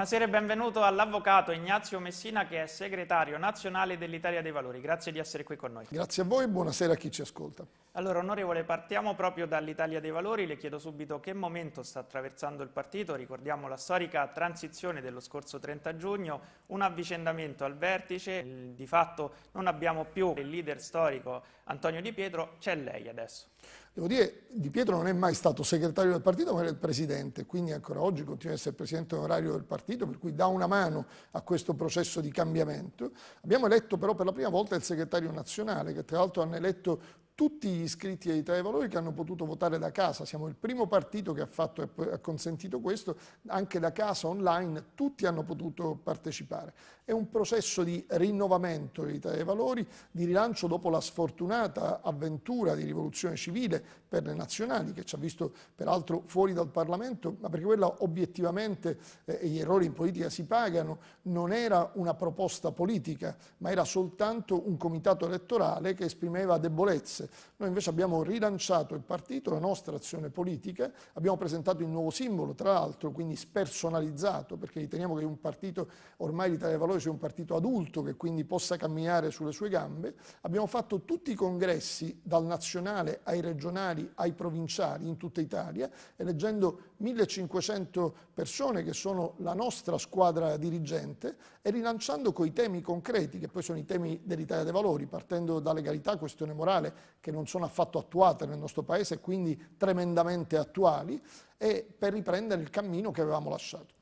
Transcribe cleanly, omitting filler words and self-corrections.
Buonasera e benvenuto all'avvocato Ignazio Messina, che è segretario nazionale dell'Italia dei Valori. Grazie di essere qui con noi. Grazie a voi e buonasera a chi ci ascolta. Allora, onorevole, partiamo proprio dall'Italia dei Valori. Le chiedo subito che momento sta attraversando il partito. Ricordiamo la storica transizione dello scorso 30 giugno, un avvicendamento al vertice. Di fatto non abbiamo più il leader storico Antonio Di Pietro, c'è lei adesso. Devo dire, Di Pietro non è mai stato segretario del partito, ma era il presidente, quindi ancora oggi continua ad essere presidente onorario del partito, per cui dà una mano a questo processo di cambiamento. Abbiamo eletto però per la prima volta il segretario nazionale, che tra l'altro hanno eletto tutti gli iscritti all'Italia dei Valori che hanno potuto votare da casa. Siamo il primo partito che ha consentito questo, anche da casa, online, tutti hanno potuto partecipare. È un processo di rinnovamento dell'Italia dei Valori, di rilancio dopo la sfortunata avventura di rivoluzione civile per le nazionali, che ci ha visto peraltro fuori dal Parlamento, ma perché quella obiettivamente, e gli errori in politica si pagano, non era una proposta politica, ma era soltanto un comitato elettorale che esprimeva debolezze. Noi invece abbiamo rilanciato il partito, la nostra azione politica, abbiamo presentato il nuovo simbolo, tra l'altro, quindi spersonalizzato, perché riteniamo che un partito, ormai l'Italia dei Valori sia un partito adulto, che quindi possa camminare sulle sue gambe. Abbiamo fatto tutti i congressi, dal nazionale ai regionali ai provinciali in tutta Italia, eleggendo 1500 persone che sono la nostra squadra dirigente e rilanciando coi temi concreti, che poi sono i temi dell'Italia dei Valori, partendo da legalità, questione morale, che non sono affatto attuate nel nostro Paese e quindi tremendamente attuali, e per riprendere il cammino che avevamo lasciato.